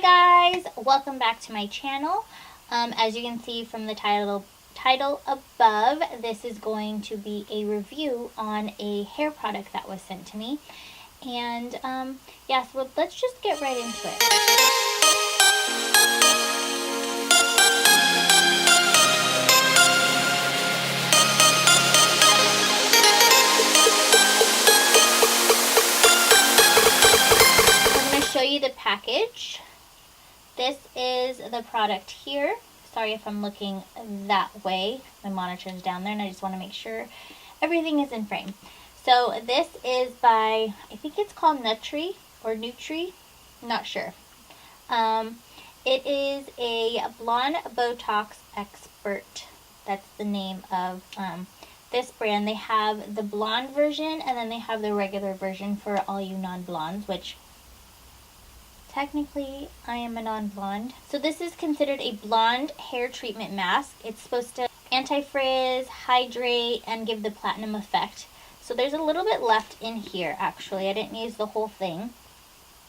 Hi guys, welcome back to my channel. As you can see from the title above, this is going to be a review on a hair product that was sent to me. And yeah, so let's just get right into it. I'm going to show you the package. This is the product here. Sorry if I'm looking that way. My monitor's down there and I just want to make sure everything is in frame. So this is by, I think it's called Nutri or Nutri, not sure. It is a blonde Botox expert. That's the name of this brand. They have the blonde version and then they have the regular version for all you non-blondes, which technically, I am a non-blonde. So this is considered a blonde hair treatment mask. It's supposed to anti-frizz, hydrate, and give the platinum effect. So there's a little bit left in here, actually. I didn't use the whole thing.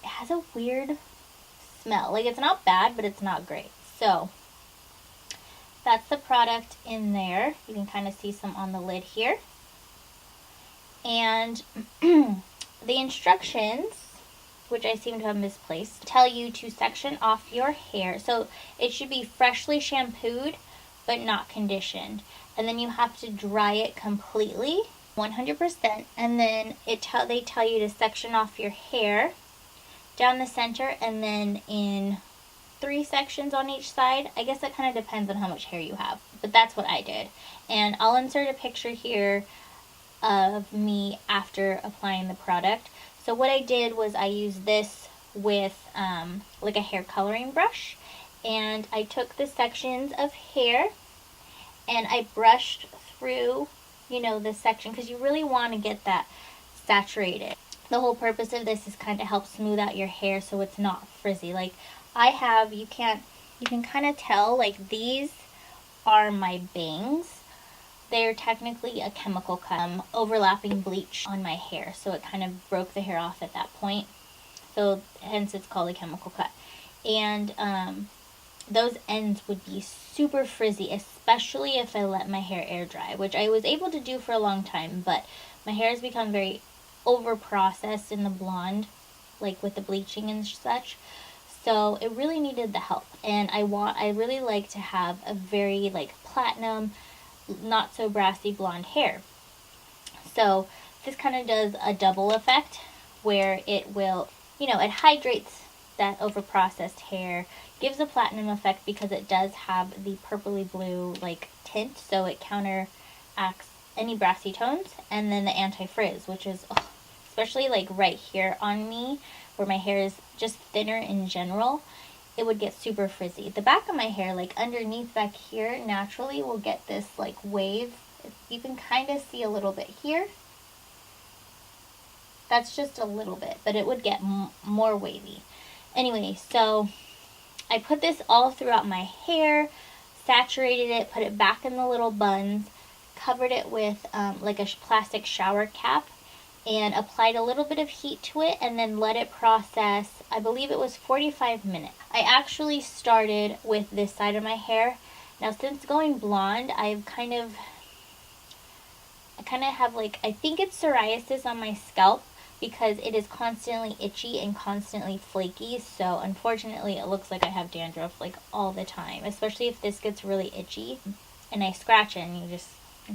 It has a weird smell. Like, it's not bad, but it's not great. So that's the product in there. You can kind of see some on the lid here. And the instructions, which I seem to have misplaced, tell you to section off your hair. So it should be freshly shampooed, but not conditioned. And then you have to dry it completely, 100%. And then they tell you to section off your hair down the center and then in 3 sections on each side. I guess that kind of depends on how much hair you have, but that's what I did. And I'll insert a picture here of me after applying the product. So what I did was I used this with like a hair coloring brush, and I took the sections of hair and I brushed through, you know, this section because you really want to get that saturated. The whole purpose of this is kind of help smooth out your hair so it's not frizzy. Like I have, you can kind of tell, like these are my bangs. They're technically a chemical cut, overlapping bleach on my hair, so it kind of broke the hair off at that point. So hence it's called a chemical cut. And those ends would be super frizzy, especially if I let my hair air dry, which I was able to do for a long time, but my hair has become very over processed in the blonde, like with the bleaching and such. So it really needed the help. And I really like to have a very like platinum, not so brassy blonde hair. So this kind of does a double effect where it will, you know, it hydrates that over processed hair, gives a platinum effect because it does have the purpley blue like tint, so it counteracts any brassy tones. And then the anti-frizz, which is especially like right here on me where my hair is just thinner in general, it would get super frizzy. The back of my hair, like underneath back here, naturally will get this like wave. You can kind of see a little bit here. That's just a little bit, but it would get more wavy. Anyway, so I put this all throughout my hair, saturated it, put it back in the little buns, covered it with like a plastic shower cap, and applied a little bit of heat to it and then let it process. I believe it was 45 minutes. I actually started with this side of my hair. Now since going blonde, I kind of have like, I think it's psoriasis on my scalp because it is constantly itchy and constantly flaky. So unfortunately it looks like I have dandruff like all the time, especially if this gets really itchy and I scratch it and you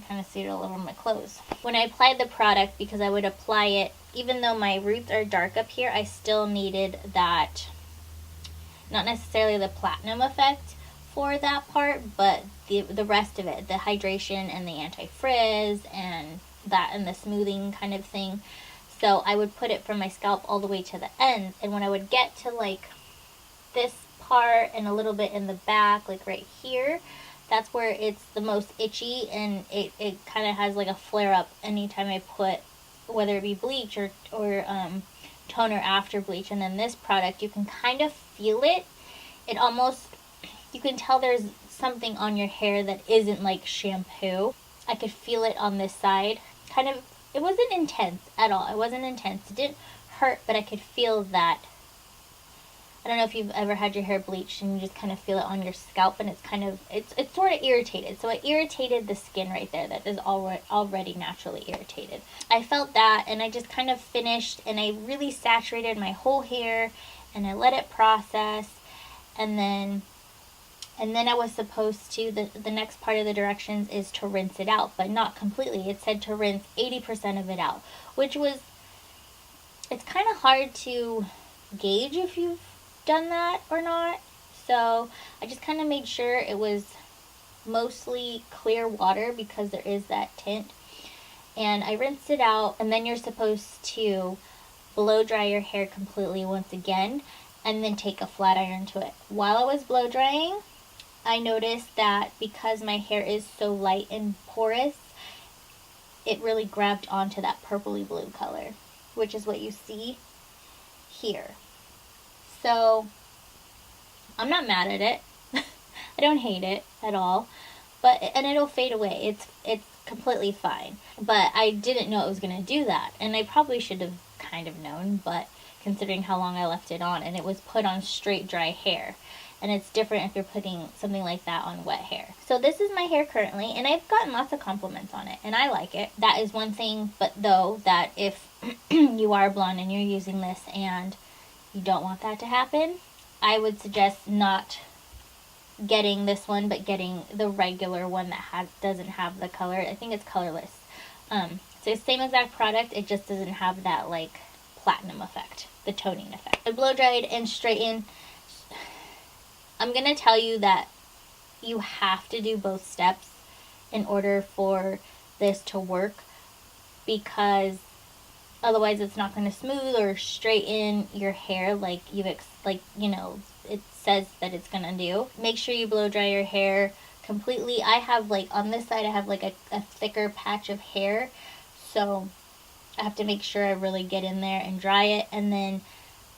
kind of see it all over my clothes. When I applied the product, because I would apply it, even though my roots are dark up here, I still needed that, not necessarily the platinum effect for that part, but the rest of it, the hydration and the anti-frizz and that and the smoothing kind of thing. So I would put it from my scalp all the way to the ends, and when I would get to like this part and a little bit in the back, like right here, that's where it's the most itchy, and it kind of has like a flare up anytime I put, whether it be bleach or toner after bleach. And then this product, you can kind of feel it. It almost, you can tell there's something on your hair that isn't like shampoo. I could feel it on this side. Kind of, it wasn't intense at all. It wasn't intense. It didn't hurt, but I could feel that I don't know if you've ever had your hair bleached and you just kind of feel it on your scalp, and it's sort of irritated. So it irritated the skin right there that is already naturally irritated. I felt that, and I just kind of finished, and I really saturated my whole hair, and I let it process, and then I was supposed to, the next part of the directions is to rinse it out, but not completely. It said to rinse 80% of it out, which was, it's kind of hard to gauge if you've done that or not. So I just kind of made sure it was mostly clear water because there is that tint. And I rinsed it out, and then you're supposed to blow dry your hair completely once again, and then take a flat iron to it. While I was blow drying, I noticed that because my hair is so light and porous, it really grabbed onto that purpley blue color, which is what you see here. So I'm not mad at it. I don't hate it at all, and it'll fade away. It's completely fine. But I didn't know it was going to do that, and I probably should have kind of known, but considering how long I left it on, and it was put on straight dry hair. And it's different if you're putting something like that on wet hair. So this is my hair currently, and I've gotten lots of compliments on it, and I like it. That is one thing, but though, that if you are blonde and you're using this and you don't want that to happen, I would suggest not getting this one, but getting the regular one that doesn't have the color. I think it's colorless. So same exact product, it just doesn't have that like platinum effect, the toning effect. I blow dried and straightened. I'm going to tell you that you have to do both steps in order for this to work, because otherwise it's not going to smooth or straighten your hair like it says that it's going to do. Make sure you blow dry your hair completely. I have on this side I have a thicker patch of hair, so I have to make sure I really get in there and dry it, and then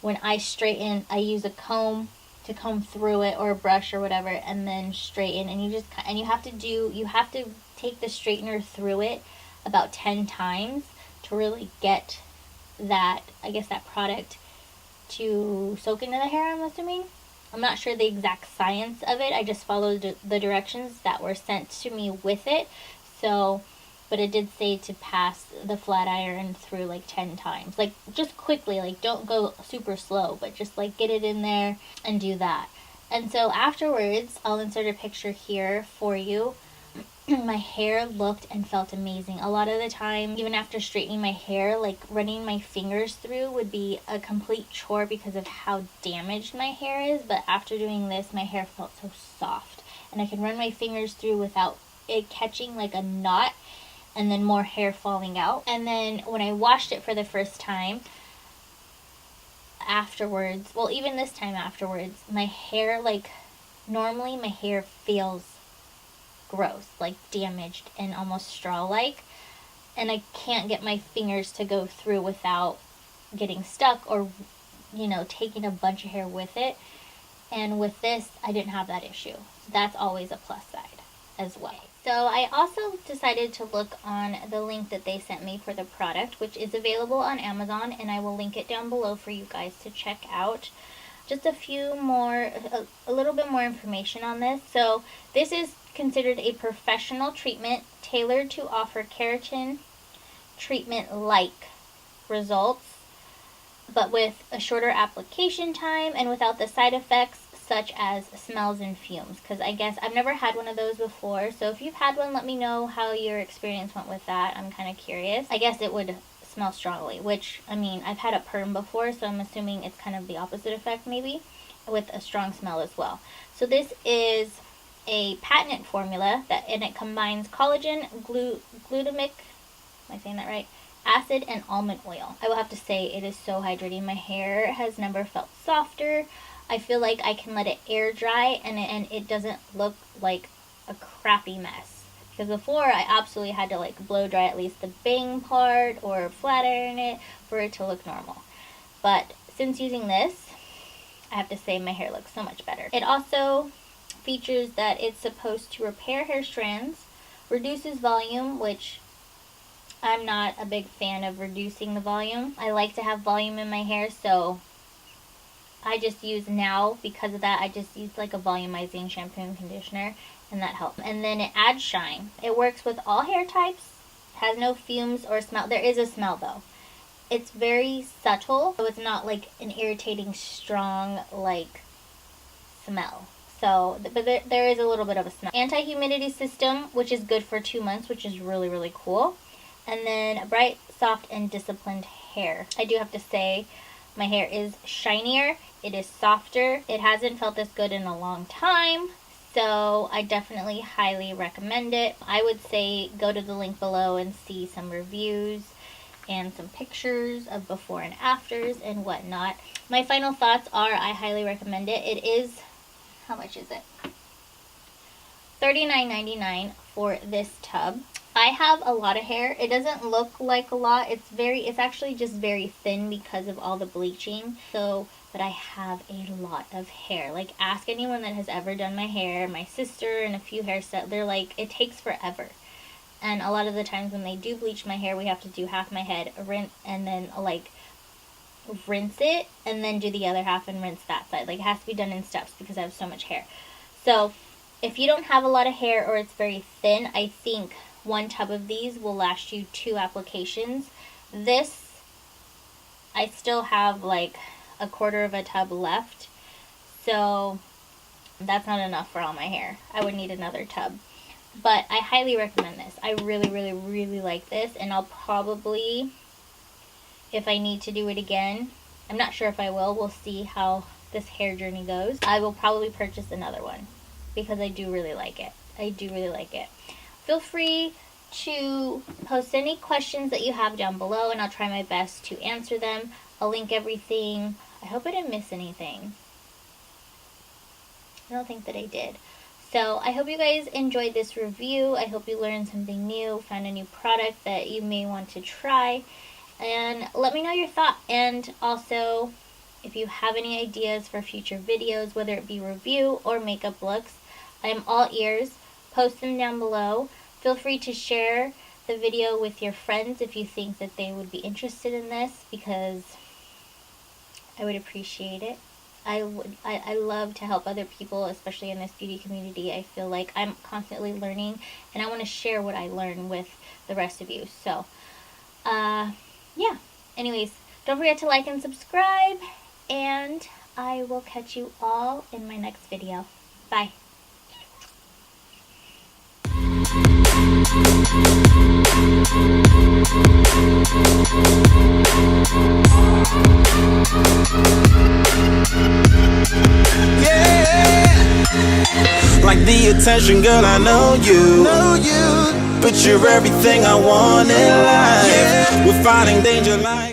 when I straighten, I use a comb to comb through it, or a brush or whatever, and then straighten. And you have to take the straightener through it about 10 times to really get that, I guess, that product to soak into the hair, I'm assuming. I'm not sure the exact science of it. I just followed the directions that were sent to me with it. So, but it did say to pass the flat iron through 10 times. Just quickly, don't go super slow, but just get it in there and do that. And so afterwards, I'll insert a picture here for you. My hair looked and felt amazing. A lot of the time, even after straightening my hair, running my fingers through would be a complete chore because of how damaged my hair is. But after doing this, my hair felt so soft. And I could run my fingers through without it catching like a knot and then more hair falling out. And then when I washed it for the first time, afterwards, well, even this time afterwards, my hair, normally my hair feels gross, damaged and almost straw-like, and I can't get my fingers to go through without getting stuck or, taking a bunch of hair with it. And with this, I didn't have that issue. That's always a plus side as well. So I also decided to look on the link that they sent me for the product, which is available on Amazon, and I will link it down below for you guys to check out. Just a little bit more information on this. So this is considered a professional treatment tailored to offer keratin treatment-like results, but with a shorter application time and without the side effects such as smells and fumes, because I guess I've never had one of those before. So if you've had one, let me know how your experience went with that. I'm kind of curious. I guess it would smell strongly, which, I mean, I've had a perm before, so I'm assuming it's kind of the opposite effect maybe, with a strong smell as well. So this is a patented formula and it combines collagen, glutamic, am I saying that right? Acid and almond oil. I will have to say it is so hydrating. My hair has never felt softer. I feel like I can let it air dry and it doesn't look like a crappy mess. Because before I absolutely had to blow dry at least the bang part or flat iron it for it to look normal. But since using this, I have to say my hair looks so much better. It also features that it's supposed to repair hair strands, reduces volume, which I'm not a big fan of reducing the volume. I like to have volume in my hair, so I just use now, because of that, I just use like a volumizing shampoo and conditioner, and that helps. And then it adds shine. It works with all hair types, has no fumes or smell. There is a smell though. It's very subtle, so it's not like an irritating, strong, like, smell. So, but there is a little bit of a smell. Anti-humidity system, which is good for 2 months, which is really, really cool. And then bright, soft, and disciplined hair. I do have to say, my hair is shinier. It is softer. It hasn't felt this good in a long time. So I definitely highly recommend it. I would say go to the link below and see some reviews and some pictures of before and afters and whatnot. My final thoughts are I highly recommend it. It is, how much is it? $39.99 for this tub. I have a lot of hair. It doesn't look like a lot. It's actually just very thin because of all the bleaching. So, but I have a lot of hair. Like, ask anyone that has ever done my hair, my sister and a few hairstylists. They're like, it takes forever. And a lot of the times when they do bleach my hair, we have to do half my head, rinse, and then like rinse it, and then do the other half and rinse that side. Like, it has to be done in steps because I have so much hair. So if you don't have a lot of hair or it's very thin, I think one tub of these will last you 2 applications. This, I still have like a quarter of a tub left, so that's not enough for all my hair. I would need another tub. But I highly recommend this. I really, really, really like this, and I'll probably, if I need to do it again, I'm not sure if I will. We'll see how this hair journey goes. I will probably purchase another one because I do really like it. I do really like it. Feel free to post any questions that you have down below, and I'll try my best to answer them. I'll link everything. I hope I didn't miss anything. I don't think that I did. So I hope you guys enjoyed this review. I hope you learned something new, found a new product that you may want to try. And let me know your thought. And also, if you have any ideas for future videos, whether it be review or makeup looks, I am all ears. Post them down below. Feel free to share the video with your friends if you think that they would be interested in this, because I would appreciate it. I love to help other people, especially in this beauty community. I feel like I'm constantly learning, and I want to share what I learn with the rest of you. So, yeah. Anyways, don't forget to like and subscribe, and I will catch you all in my next video. Bye. Like the attention, girl, I know you. But you're everything I want in life. We're fighting danger like